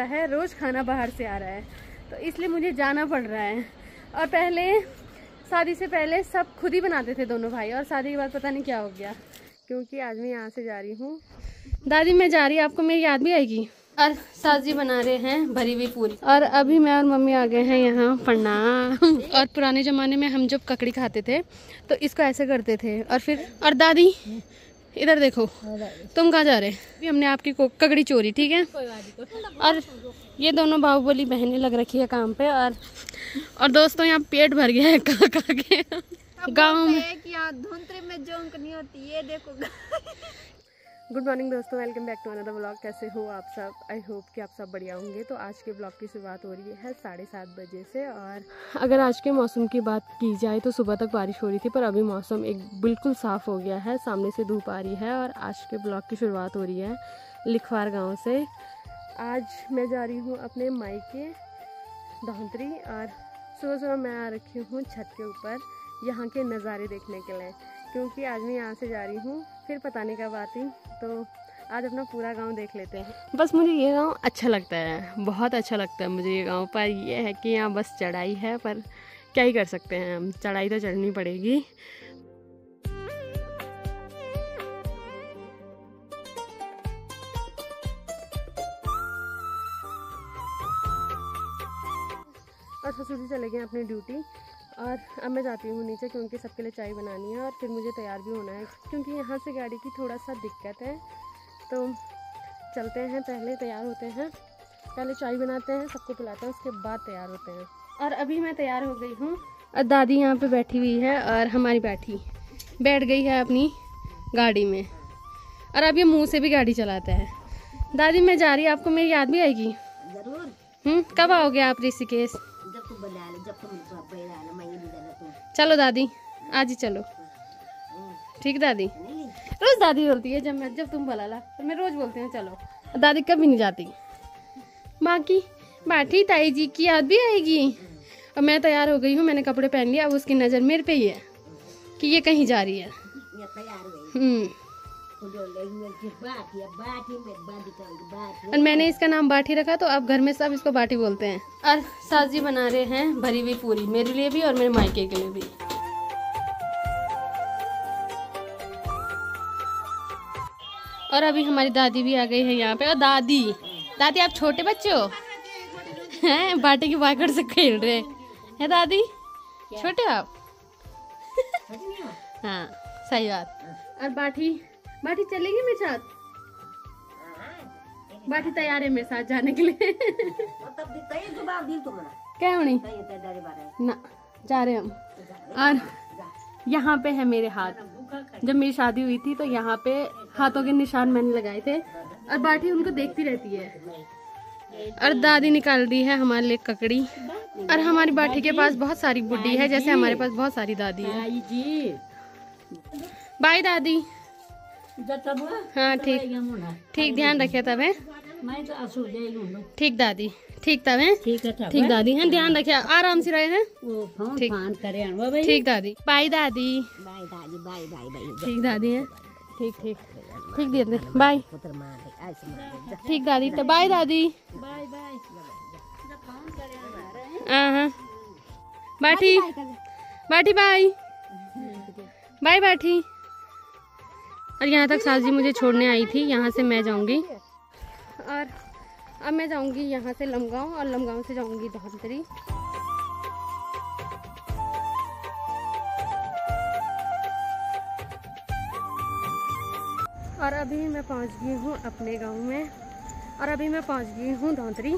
है, रोज खाना बाहर से आ रहा है तो इसलिए मुझे जाना पड़ रहा है। और पहले शादी से पहले सब खुद ही बनाते थे दोनों भाई, और शादी के बाद पता नहीं क्या हो गया। क्योंकि आज मैं यहाँ से जा रही हूँ। दादी मैं जा रही, आपको मेरी याद भी आएगी। और सास जी बना रहे हैं भरी हुई पूरी। और अभी मैं और मम्मी आ गए हैं यहाँ प्रणाम। और पुराने ज़माने में हम जब ककड़ी खाते थे तो इसको ऐसे करते थे। और फिर और दादी इधर देखो, तुम कहाँ जा रहे? अभी हमने आपकी ककड़ी चोरी, ठीक है। और ये दोनों बाहुबली बहनें लग रखी है काम पे। और दोस्तों यहाँ पेट भर गया है खा खा के। गाँव में धुंधले में जोंक नहीं होती, ये देखो। गुड मॉर्निंग दोस्तों, welcome back to another vlog. कैसे हो आप सब? आई होप कि आप सब बढ़िया होंगे। तो आज के ब्लॉग की शुरुआत हो रही है 7:30 बजे से। और अगर आज के मौसम की बात की जाए तो सुबह तक बारिश हो रही थी, पर अभी मौसम एक बिल्कुल साफ़ हो गया है, सामने से धूप आ रही है। और आज के ब्लॉग की शुरुआत हो रही है लिखवार गाँव से। आज मैं जा रही हूँ अपने मायके धौंतरी। और सुबह सुबह मैं आ रखी हूँ छत के ऊपर यहाँ के नज़ारे देखने के लिए, क्योंकि आज मैं यहाँ से जा रही हूँ, फिर पता नहीं कब आती। तो आज अपना पूरा गांव देख लेते हैं। बस मुझे ये गांव अच्छा लगता है, बहुत अच्छा लगता है मुझे ये गांव। पर ये है कि यहाँ बस चढ़ाई है, पर क्या ही कर सकते हैं हम, चढ़ाई तो चढ़नी पड़ेगी। और ससुर जी चले गए अपनी ड्यूटी। और अब मैं जाती हूँ नीचे, क्योंकि सबके लिए चाय बनानी है और फिर मुझे तैयार भी होना है, क्योंकि यहाँ से गाड़ी की थोड़ा सा दिक्कत है। तो चलते हैं, पहले तैयार होते हैं, पहले चाय बनाते हैं, सबको पिलाते हैं, उसके बाद तैयार होते हैं। और अभी मैं तैयार हो गई हूँ और दादी यहाँ पे बैठी हुई है और हमारी बैठ गई है अपनी गाड़ी में। और अब ये मुँह से भी गाड़ी चलाता है। दादी मैं जा रही, आपको मेरी याद भी आएगी? जरूर। कब आओगे आप ऋषिकेश? जब तुम बुला लो, जब तुम चलो दादी, आज ही चलो, ठीक दादी? रोज दादी बोलती है जब तुम बुला ला, तो मैं रोज बोलती हूँ चलो। दादी कभी नहीं जाती। बाकी बाठी ताई जी की याद भी आएगी। और मैं तैयार हो गई हूँ, मैंने कपड़े पहन लिया। अब उसकी नज़र मेरे पे ही है कि ये कहीं जा रही है। और मैंने इसका नाम बाठी रखा, तो अब घर में सब इसको बाठी बोलते हैं। और सास जी बना रहे हैं भरी हुई पूरी, मेरे लिए भी और मेरे मायके के लिए भी। और अभी हमारी दादी भी आ गई है यहाँ पे। और दादी आप छोटे बच्चे हो हैं, बाटी की बाकड़ से खेल रहे हैं दादी? छोटे हो आप? हाँ सही बात। और बाटी चलेगी मेरे साथ? बाटी तैयार है मेरे साथ जाने के लिए। क्या होनी ना, जा रहे हम। और यहाँ पे है मेरे हाथ, जब मेरी शादी हुई थी तो यहाँ पे हाथों के निशान मैंने लगाए थे। और बाटी उनको देखती रहती है। और दादी निकाल दी है हमारे लिए ककड़ी। और हमारी बाटी के पास बहुत सारी बुड्ढी है, जैसे हमारे पास बहुत सारी दादी है। बाय दादी। हाँ ठीक, ध्यान रखे तब है। ठीक दादी, ठीक तब है। ठीक दादी हैं, ध्यान रखे, आराम से रहे हैं। ठीक दादी। बाय दादी। ठीक दादी है। ठीक दीदी, बाय। ठीक दादी, तो बाय दादी। हाँ बाठी बाय बाय बाठी। और यहाँ तक सास जी मुझे छोड़ने आई थी, यहाँ से मैं जाऊँगी। और अब मैं जाऊँगी यहाँ से लमगांव, और लमगांव से जाऊँगी धौंतरी। और अभी मैं पहुँच गई हूँ अपने गांव में, और अभी मैं पहुँच गई हूँ धौंतरी।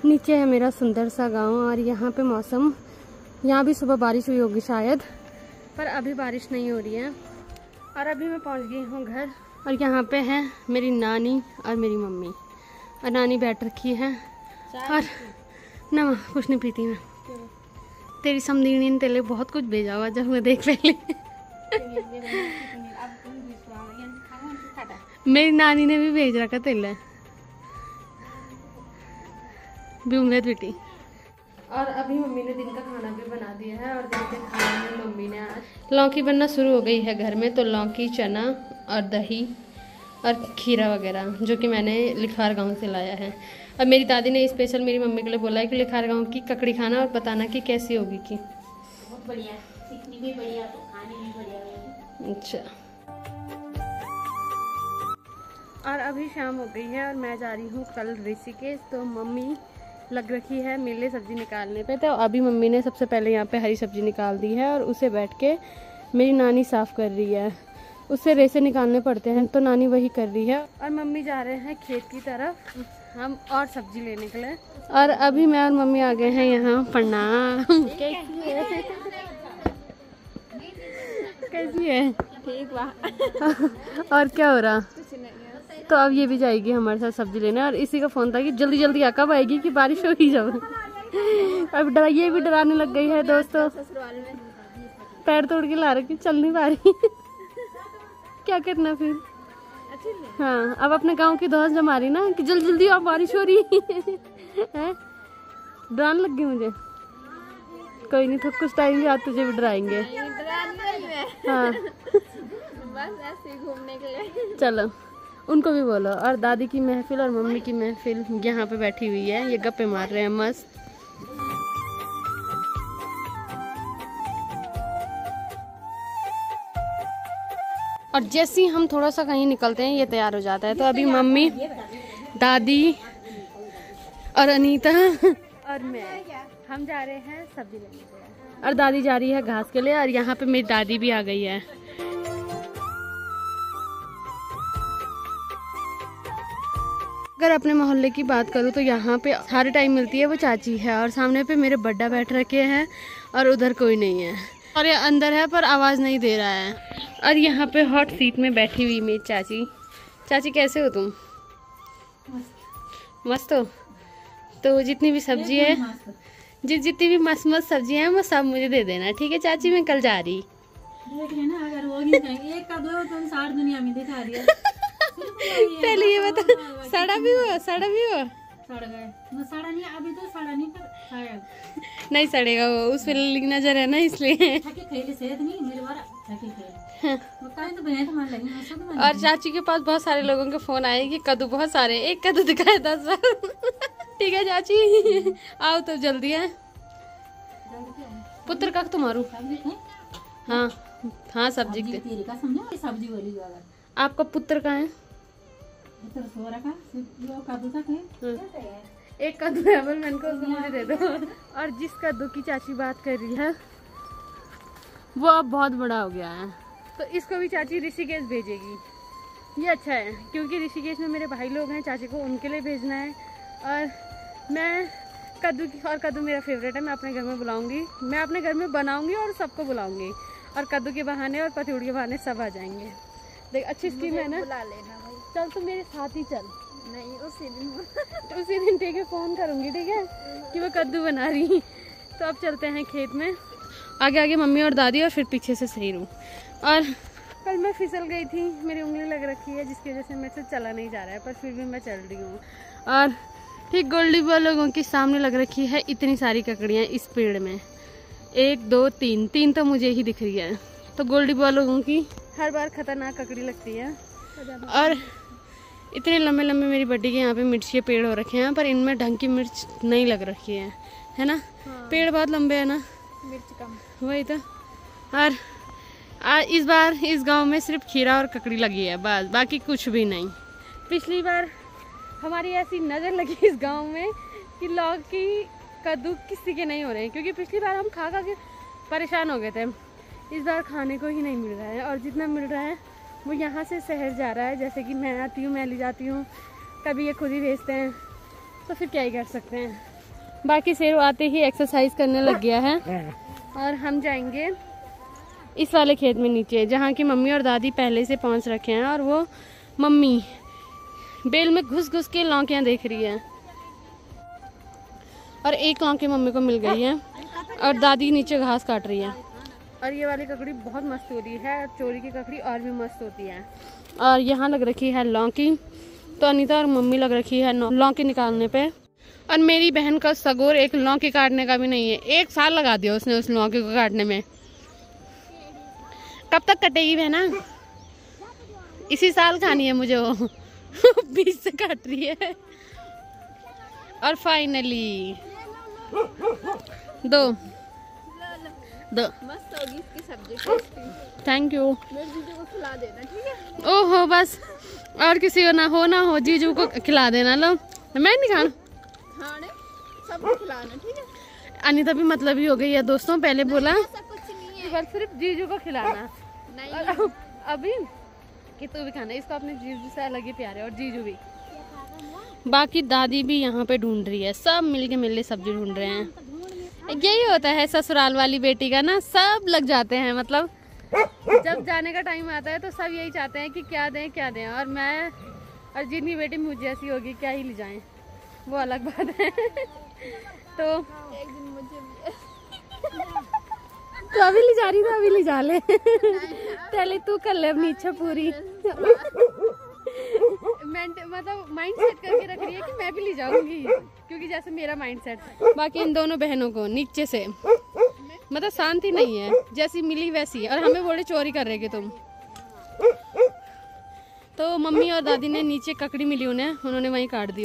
नीचे है मेरा सुंदर सा गांव। और यहाँ पे मौसम, यहाँ भी सुबह बारिश हुई होगी शायद, पर अभी बारिश नहीं हो रही है। और अभी मैं पहुँच गई हूँ घर। और यहाँ पे है मेरी नानी और मेरी मम्मी। और नानी बैठ रखी है। और ना कुछ नहीं पीती मैं, तेरी समदीनी ने तेरे बहुत कुछ भेजा हुआ, जब मैं देख पहले। मेरी नानी ने भी भेज रखा तेले बेटी। और अभी मम्मी ने दिन का खाना भी बना दिया है। और दिन के खाने में मम्मी ने आज लौकी बनना शुरू हो गई है घर में। तो लौकी, चना और दही और खीरा वगैरह, जो कि मैंने लिखार गांव से लाया है। अब मेरी दादी ने स्पेशल मेरी मम्मी के लिए बोला है कि लिखार गांव की ककड़ी खाना और बताना कि कैसी होगी। की बहुत बढ़िया, सीखनी भी बढ़िया तो खाने भी बढ़िया। अच्छा। और अभी शाम हो गई है और मैं जा रही हूँ कल ऋषिकेश। तो मम्मी लग रखी है मेरे लिए सब्जी निकालने पे। तो अभी मम्मी ने सबसे पहले यहाँ पे हरी सब्जी निकाल दी है और उसे बैठ के मेरी नानी साफ़ कर रही है। उससे रेसे निकालने पड़ते हैं तो नानी वही कर रही है। और मम्मी जा रहे हैं खेत की तरफ हम और सब्जी लेने के लिए। और अभी मैं और मम्मी आ गए हैं यहाँ प्रणाम। कैसी है? कैसी है? ठीक वाह। और क्या हो रहा? तो अब ये भी जाएगी हमारे साथ सब्जी लेने। और इसी का फोन था कि जल्दी जल्दी आ कब आएगी कि बारिश हो ही जाओ। अब ये भी डराने लग गई है दोस्तों। पैर तोड़ के ला रखी, चल नहीं पा रही। क्या करना फिर? हाँ, अब अपने गांव की धौस जमा रही ना कि जल्दी जल्दी अब बारिश हो रही है। डराने लग गई मुझे। कोई नहीं, तो कुछ टाइम भी आज तुझे भी डराएंगे। हाँ बस ऐसे घूमने के लिए। चलो उनको भी बोलो। और दादी की महफिल और मम्मी की महफिल यहाँ पे बैठी हुई है, ये गप्पे मार रहे हैं मस्त। और जैसे ही हम थोड़ा सा कहीं निकलते हैं ये तैयार हो जाता है। तो अभी मम्मी, दादी और अनीता और मैं हम जा रहे हैं सब्जी लेने के लिए। और दादी जा रही है घास के लिए। और यहाँ पे मेरी दादी भी आ गई है। अगर अपने मोहल्ले की बात करूँ तो यहाँ पे हर टाइम मिलती है वो चाची है। और सामने पे मेरे बड्डा बैठ रखे हैं और उधर कोई नहीं है। और ये अंदर है पर आवाज़ नहीं दे रहा है। और यहाँ पे हॉट सीट में बैठी हुई मेरी चाची। चाची कैसे हो तुम? मस्त हो। तो जितनी भी सब्जी है, जितनी भी मस्त मस्त सब्जी है वो सब मुझे दे देना, ठीक है चाची? मैं कल जा रही। देख लेना, अगर वो नहीं खाएंगे एक का दो तुम सारी दुनिया में दिखा रही है। पहले ये बता, सड़ा भी हो? सड़ा भी हो? सड़ गए न, सड़ा नहीं अभी तो सड़ा नहीं पर शायद नहीं सड़ेगा वो, उस पे नजर है ना इसलिए। सेहत नहीं मेरे बार तो बने तो मान लगी। और चाची के पास बहुत सारे लोगों के फोन आए कि कद्दू बहुत सारे, एक कद्दू दिखाए 10 बार। ठीक है चाची आओ तो जल्दी है। पुत्र का तुम्हारू? हाँ हाँ सब्जी सब्जी बोली आपका पुत्र का है? एक कद्दू है पर मैंने को मुझे दे दो। और जिस कद्दू की चाची बात कर रही है वो अब बहुत बड़ा हो गया है, तो इसको भी चाची ऋषिकेश भेजेगी। ये अच्छा है क्योंकि ऋषिकेश में मेरे भाई लोग हैं, चाची को उनके लिए भेजना है। और मैं कद्दू मेरा फेवरेट है। मैं अपने घर में बुलाऊंगी, मैं अपने घर में बनाऊंगी और सबको बुलाऊंगी। और कद्दू के बहाने और पतौड़ के बहाने सब आ जाएंगे। देख अच्छी स्कीम है ना? बुला लेना भाई। चल तू मेरे साथ ही चल। नहीं उसी दिन ठीक है, फोन करूंगी ठीक है कि वो कद्दू बना रही। तो अब चलते हैं खेत में। आगे आगे मम्मी और दादी और फिर पीछे से सही रहूँ। और कल मैं फिसल गई थी, मेरी उंगली लग रखी है जिसकी वजह से मेरे से चला नहीं जा रहा है, पर फिर भी मैं चल रही हूँ। और ठीक गोल्डी बॉय लोगों के सामने लग रखी है इतनी सारी ककड़ियाँ इस पेड़ में। 1 2 3 तो मुझे ही दिख रही है। तो गोल्डी बॉय लोगों की हर बार खतरनाक ककड़ी लगती है। और इतने लंबे लंबे मेरी बड्डी के यहाँ पे मिर्च के पेड़ हो रखे हैं, पर इनमें ढंग की मिर्च नहीं लग रखी है ना? हाँ। पेड़ बहुत लंबे है ना, मिर्च कम। वही तो। और इस बार इस गांव में सिर्फ खीरा और ककड़ी लगी है बस, बाकी कुछ भी नहीं। पिछली बार हमारी ऐसी नज़र लगी इस गांव में कि लौकी कद्दू किसी के नहीं हो रहे हैं, क्योंकि पिछली बार हम खा खा के परेशान हो गए थे। इस बार खाने को ही नहीं मिल रहा है, और जितना मिल रहा है वो यहाँ से शहर जा रहा है। जैसे कि मैं आती हूँ, मैं ले जाती हूँ, कभी ये खुद ही भेजते हैं, तो फिर क्या ही कर सकते हैं। बाकी शेरू आते ही एक्सरसाइज करने लग गया है। और हम जाएंगे इस वाले खेत में नीचे, जहाँ की मम्मी और दादी पहले से पहुँच रखे हैं। और वो मम्मी बेल में घुस घुस के लौकियाँ देख रही है। और एक लौकी मम्मी को मिल गई है और दादी नीचे घास काट रही है। और ये वाली ककड़ी बहुत मस्त हो रही है, चोरी की ककड़ी और भी मस्त होती है। और यहाँ लग रखी है लौकी, तो अनीता और मम्मी लग रखी है लौकी निकालने पे। और मेरी बहन का सगोर एक लौकी काटने का भी नहीं है, 1 साल लगा दिया उसने उस लौकी को काटने में। कब तक कटेगी बहना? इसी साल खानी है मुझे वो। बीच से काट रही है। और फाइनली दो मस्त होगी इसकी सब्जी। Thank you. मेरे जीजू को खिला देना, ठीक है? ओहो बस, और किसी को ना हो जीजू को खिला देना। लो मैं नहीं खाना, खाने सबको खिलाना, ठीक है? अनीता भी मतलब ही हो गई है दोस्तों। पहले बोला ऐसा कुछ नहीं है, बस सिर्फ जीजू को खिलाना। नहीं अभी कि तू भी खाना, इसको अपने जीजू से अलग ही प्यार है। और जीजू भी, बाकी दादी भी यहाँ पे ढूंढ रही है। सब मिलके सब्जी ढूंढ रहे हैं। यही होता है ससुराल वाली बेटी का ना, सब लग जाते हैं। मतलब जब जाने का टाइम आता है तो सब यही चाहते हैं कि क्या दें। और मैं और जितनी बेटी मुझे जैसी होगी क्या ही ले जाएं, वो अलग बात है। तो एक दिन मुझे तो अभी ले जा रही तो अभी ले जा ले। पहले तू कर ले अपनी इच्छा पूरी। मतलब माइंड सेट करके रख रही है कि मैं भी ले जाऊंगी, क्योंकि जैसे मेरा माइंड सेट। बाकी इन दोनों बहनों को नीचे से मतलब शांति नहीं है, जैसी मिली वैसी। और हमें बोले चोरी कर रहे तुम। तो मम्मी और दादी ने नीचे ककड़ी मिली उन्होंने वहीं काट दी।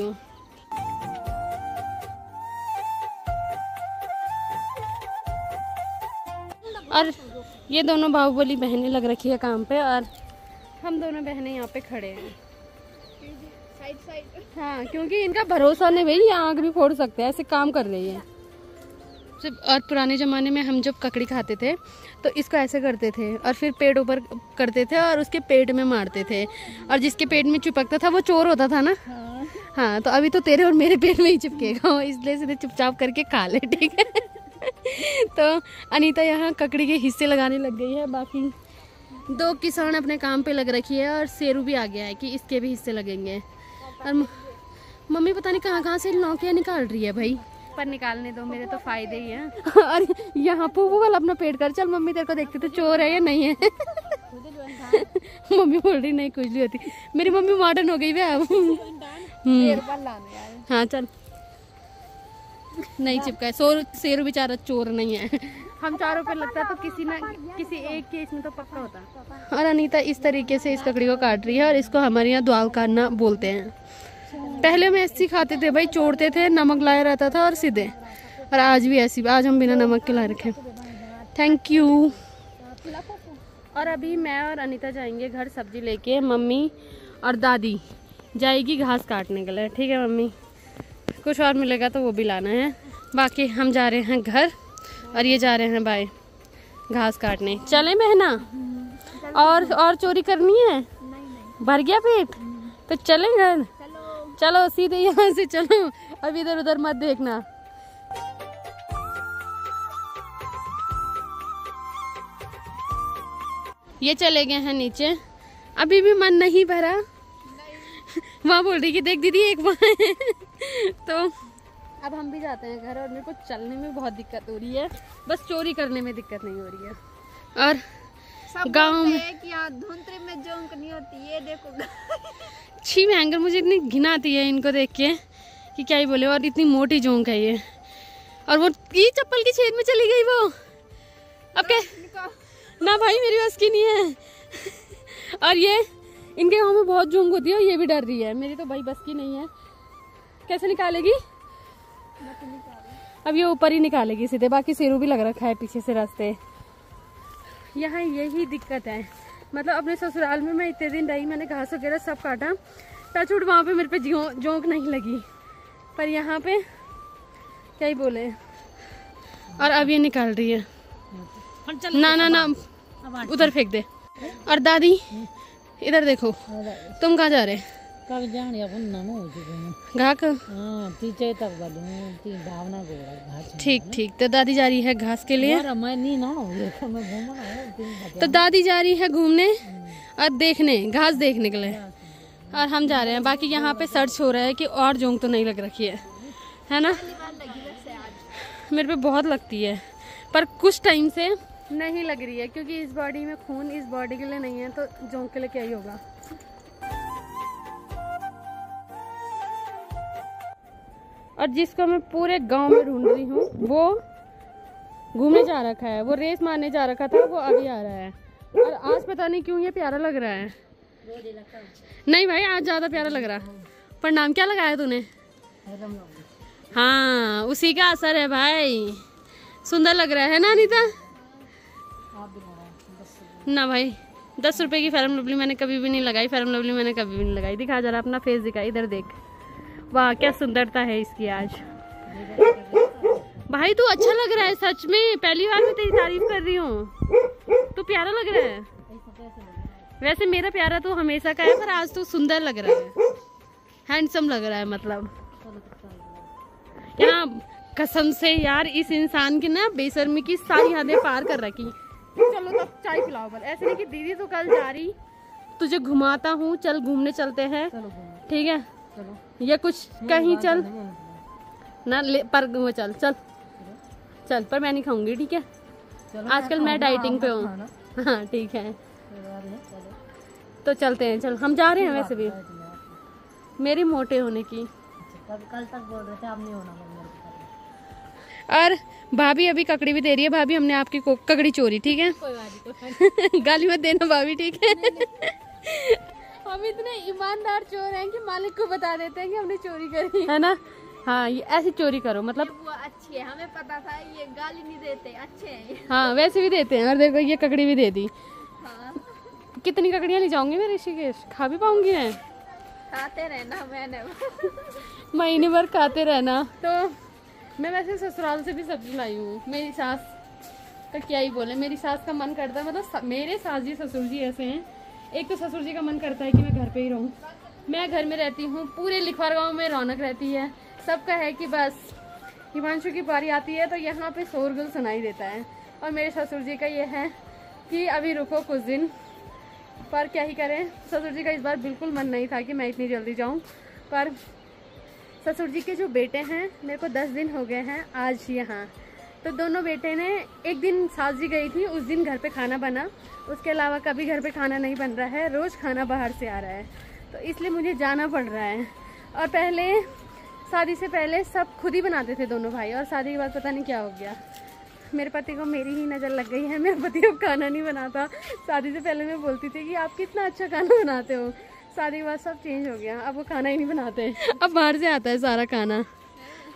और ये दोनों बाहुबली बहनें लग रखी है काम पे, और हम दोनों बहनें यहाँ पे खड़े हैं साइड। हाँ, क्योंकि इनका भरोसा नहीं भाई, ये आग भी फोड़ सकते हैं, ऐसे काम कर रही है। और पुराने ज़माने में हम जब ककड़ी खाते थे तो इसको ऐसे करते थे और फिर पेट ऊपर करते थे और उसके पेट में मारते थे, और जिसके पेट में चिपकता था वो चोर होता था ना। हाँ, तो अभी तो तेरे और मेरे पेट में ही चिपकेगा, इसलिए सीधे चुपचाप करके खा ले, ठीक है? तो अनीता यहाँ ककड़ी के हिस्से लगाने लग गई है। बाकी दो किसान अपने काम पे लग रखी है, और शेरू भी आ गया है कि इसके भी हिस्से लगेंगे। और मम्मी पता नहीं कहाँ से लौकियाँ निकाल रही है भाई, पर निकालने दो, मेरे तो फायदे ही हैं। और यहाँ पुप्पू वाला अपना पेट कर। चल मम्मी तेरे को देखते तो चोर है या नहीं है। मम्मी बोल रही नहीं कुछ नहीं होती। मेरी मम्मी मॉडर्न हो गई है अब। हाँ चल, नहीं चिपका है। शेरू बेचारा चोर नहीं है। हम चारों पे लगता है तो किसी एक के इसमें तो पक्का होता। और अनीता इस तरीके से इस ककड़ी को काट रही है, और इसको हमारे यहाँ द्वाल काटना बोलते हैं। पहले हम ऐसी खाते थे भाई, चोड़ते थे, नमक लाया रहता था और सीधे। और आज भी ऐसी, आज हम बिना नमक के ला रखे। Thank you. और अभी मैं और अनीता जाएंगे घर सब्जी लेके। मम्मी और दादी जाएगी घास काटने के लिए, ठीक है मम्मी? कुछ और मिलेगा तो वो भी लाना है। बाकी हम जा रहे हैं घर, और ये जा रहे हैं बाय घास काटने। चले बहना? और चोरी करनी है? भर गया पेट? तो चले घर। चलो सीधे यहाँ से चलो, अब इधर उधर मत देखना। ये चले गए हैं नीचे। अभी भी मन नहीं भरा। वहाँ बोल रही कि देख दीदी एक वहाँ है। तो अब हम भी जाते हैं घर, और मेरे को चलने में बहुत दिक्कत हो रही है, बस चोरी करने में दिक्कत नहीं हो रही है। और गांव में कि धुंधले में जोंक नहीं होती, ये देखो। छी भयंकर, मुझे इतनी घिन आती है इनको देख के कि क्या ही बोले। और इतनी मोटी जोंक है ये। और वो ये चप्पल की छेद में चली गई वो। अब क्या ना भाई, मेरी बस की नहीं है। और ये इनके गाँव में बहुत जोंक होती है, और ये भी डर रही है। मेरी तो भाई बस की नहीं है। कैसे निकालेगी? अब ये ऊपर ही निकालेगी सीधे। बाकी शेरू भी लग रखा है पीछे से रास्ते। यहाँ यही दिक्कत है। मतलब अपने ससुराल में मैं इतने दिन रही, मैंने घास वगैरह सब काटा, टचवुड वहाँ पे मेरे पे जोंक नहीं लगी, पर यहाँ पे क्या ही बोले। और अब ये निकाल रही है। ना उधर फेंक दे। और दादी इधर देखो, तुम कहाँ जा रहे? ठीक, तो दादी जा रही है घास के लिए। तो दादी जा रही है घूमने और देखने, घास देखने के लिए, और हम जा रहे हैं। बाकी यहाँ पे सर्च हो रहा है कि और जोंक तो नहीं लग रखी है ना? मेरे पे बहुत लगती है, पर कुछ टाइम से नहीं लग रही है, क्योंकि इस बॉडी में खून इस बॉडी के लिए नहीं है, तो जोंक के लिए क्या ही होगा। और जिसको मैं पूरे गांव में ढूंढ रही हूँ, वो घूमने जा रखा है, वो रेस मारने जा रखा था, वो अभी आ रहा है। और आज पता नहीं क्यों ये प्यारा लग रहा है। नहीं भाई आज ज्यादा प्यारा लग रहा। पर नाम क्या लगाया तूने? हाँ उसी का असर है भाई, सुंदर लग रहा है ना अनीता? ना भाई 10 रुपए की फेरम लवली मैंने कभी भी नहीं लगाई, फेरम लवली मैंने कभी भी नहीं लगाई। दिखा जरा अपना फेस दिखा, इधर देख, वाह क्या सुंदरता है इसकी आज। भाई तू अच्छा लग रहा है सच में, पहली बार मैं तेरी तारीफ कर रही हूँ, तू प्यारा लग रहा है। वैसे मेरा प्यारा तो हमेशा का है, पर आज तो सुंदर लग रहा है, हैंडसम लग रहा है। मतलब यार कसम से यार इस इंसान की ना बेशर्मी की सारी हदें पार कर रखी। चलो तब चाय पिलाओ। पर ऐसे नहीं कि दीदी तो कल जा रही, तुझे घुमाता हूँ, चल घूमने चलते हैं, ठीक है? या कुछ कहीं चल ना ले, पर वो चल चल चल, पर मैं नहीं खाऊंगी, ठीक है? आजकल मैं डाइटिंग पे हूँ। हाँ ठीक है, तो चलते हैं। चल हम जा रहे हैं। वैसे भी मेरी मोटे होने की कल तक बोल रहे थे, अब नहीं होना। और भाभी अभी ककड़ी भी दे रही है। भाभी हमने आपकी ककड़ी चोरी, ठीक है? कोई बात नहीं। गाली मत देना भाभी, ठीक है? हम इतने ईमानदार चोर हैं कि मालिक को बता देते हैं कि हमने चोरी करी है ना। हाँ ये ऐसी चोरी करो, मतलब वो अच्छी है, हमें पता था ये गाली नहीं देते, अच्छे हैं। हाँ वैसे भी देते हैं। और देखो ये ककड़ी भी दे दी। हाँ। कितनी ककड़ियाँ ले जाऊंगी मैं ऋषिकेश? खा भी पाऊंगी मैं? खाते रहना, मैंने महीने भर खाते रहना। तो मैं वैसे ससुराल से भी सब्जी लाई हूँ। मेरी सास का क्या ही बोले, मेरी सास का मन करता है, मतलब मेरे सास जी ससुर जी ऐसे हैं, एक तो ससुर जी का मन करता है कि मैं घर पे ही रहूँ। मैं घर में रहती हूँ, पूरे लिखवार गाँव में रौनक रहती है। सबका है कि बस हिमांशु की बारी आती है तो यहाँ पे शोरगुल सुनाई देता है। और मेरे ससुर जी का ये है कि अभी रुको कुछ दिन, पर क्या ही करें। ससुर जी का इस बार बिल्कुल मन नहीं था कि मैं इतनी जल्दी जाऊँ, पर ससुर जी के जो बेटे हैं, मेरे को 10 दिन हो गए हैं आज यहाँ, तो दोनों बेटे ने, एक दिन सास जी गई थी, उस दिन घर पे खाना बना, उसके अलावा कभी घर पे खाना नहीं बन रहा है, रोज़ खाना बाहर से आ रहा है, तो इसलिए मुझे जाना पड़ रहा है। और पहले शादी से पहले सब खुद ही बनाते थे दोनों भाई, और शादी के बाद पता नहीं क्या हो गया, मेरे पति को मेरी ही नज़र लग गई है। मेरा पति अब खाना नहीं बनाता। शादी से पहले मैं बोलती थी कि आप कितना अच्छा खाना बनाते हो, शादी के बाद सब चेंज हो गया, अब वो खाना ही नहीं बनाते, अब बाहर से आता है सारा खाना।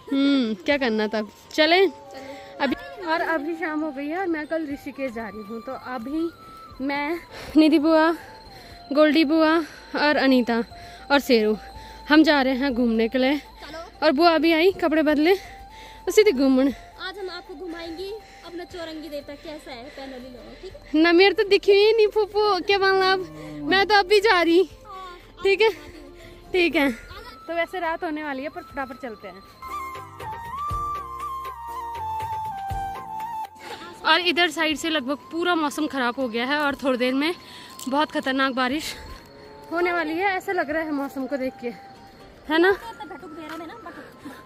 क्या करना तब। चले अभी। और अभी शाम हो गई है और मैं कल ऋषिकेश जा रही हूँ, तो अभी मैं, निधि बुआ, गोल्डी बुआ और अनीता और शेरू हम जा रहे हैं घूमने के लिए। और बुआ अभी आई, कपड़े बदले, उसी थी घूमने। आज हम आपको घुमाएंगे अपना चौरंगी देवता कैसा है, पहले भी लो, ठीक है? ना मेरे तो दिखी ही नहीं फूफू, क्या मतलब, मैं तो अभी जा रही। ठीक है ठीक है। तो वैसे रात होने वाली है, पर फटाफट चलते हैं। और इधर साइड से लगभग पूरा मौसम खराब हो गया है और थोड़ी देर में बहुत खतरनाक बारिश होने वाली है, ऐसा लग रहा है मौसम को देख के, है ना?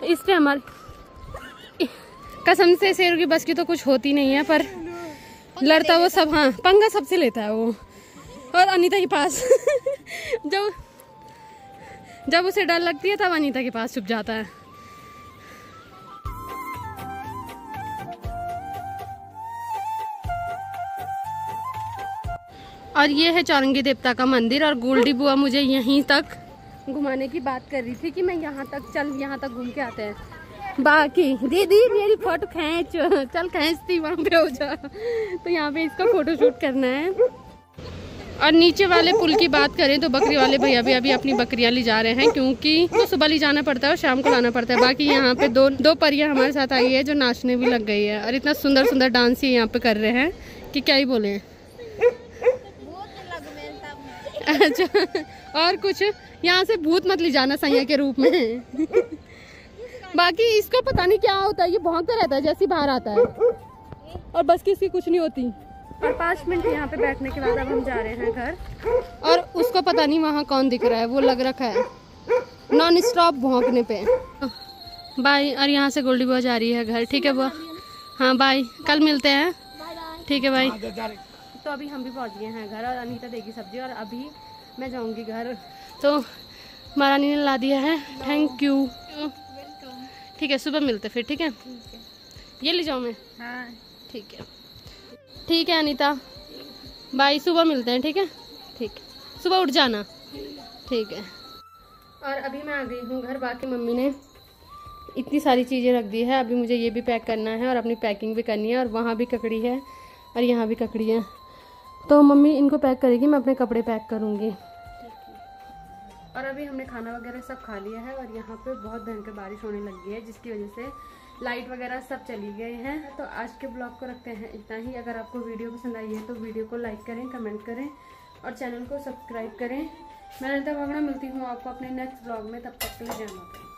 इस पे हमारी कसम से शेर की बस की तो कुछ होती नहीं है, पर लड़ता वो सब, हाँ पंगा सबसे लेता है वो। और अनीता के पास जब उसे डर लगती है तब अनीता के पास छुप जाता है। और ये है चौरंगी देवता का मंदिर। और गोल्डी बुआ मुझे यहीं तक घुमाने की बात कर रही थी कि मैं यहाँ तक चल, यहाँ तक घूम के आते हैं। बाकी दीदी मेरी फोटो खींच, चल खींचती वहाँ पे हो जा। तो यहाँ पे इसका फोटो शूट करना है। और नीचे वाले पुल की बात करें तो बकरी वाले भैया भी अभी अपनी बकरियां ले जा रहे हैं, क्योंकि तो सुबह ले जाना पड़ता है और शाम को लाना पड़ता है। बाकी यहाँ पे दो परियां हमारे साथ आई है जो नाचने भी लग गई है, और इतना सुंदर सुंदर डांस ये यहाँ पे कर रहे हैं कि क्या ही बोले। अच्छा, और कुछ यहाँ से भूत मत ले जाना सैया के रूप में। बाकी इसको पता नहीं क्या होता है, ये भौंकता रहता है जैसे बाहर आता है, और बस की इसकी कुछ नहीं होती। और 5 मिनट यहाँ पे बैठने के बाद अब हम जा रहे हैं घर। और उसको पता नहीं वहाँ कौन दिख रहा है, वो लग रखा है नॉन स्टॉप भौंकने पे। बाय। और यहाँ से गोल्डी बुआ जा रही है घर, ठीक है बुआ? हाँ बाय, कल मिलते हैं, ठीक है बाय। तो अभी हम भी पहुँच गए हैं घर, और अनीता देगी सब्जी, और अभी मैं जाऊँगी घर। तो महारानी ने ला दिया है, थैंक यू। ठीक है, सुबह मिलते फिर, ठीक है? ये ले जाऊँ मैं? हाँ ठीक है ठीक है अनीता, बाय, सुबह मिलते हैं, ठीक है? ठीक। सुबह उठ जाना, ठीक है। और अभी मैं आ गई हूँ घर। बाकी मम्मी ने इतनी सारी चीज़ें रख दी है, अभी मुझे ये भी पैक करना है और अपनी पैकिंग भी करनी है। और वहाँ भी ककड़ी है और यहाँ भी ककड़ी है, तो मम्मी इनको पैक करेगी, मैं अपने कपड़े पैक करूँगी। और अभी हमने खाना वगैरह सब खा लिया है और यहाँ पे बहुत भयंकर बारिश होने लगी है, जिसकी वजह से लाइट वगैरह सब चली गए हैं। तो आज के ब्लॉग को रखते हैं इतना ही। अगर आपको वीडियो पसंद आई है तो वीडियो को लाइक करें, कमेंट करें और चैनल को सब्सक्राइब करें। मैं अनिता भावना मिलती हूँ आपको अपने नेक्स्ट ब्लॉग में, तब तक के लिए जय माता दी।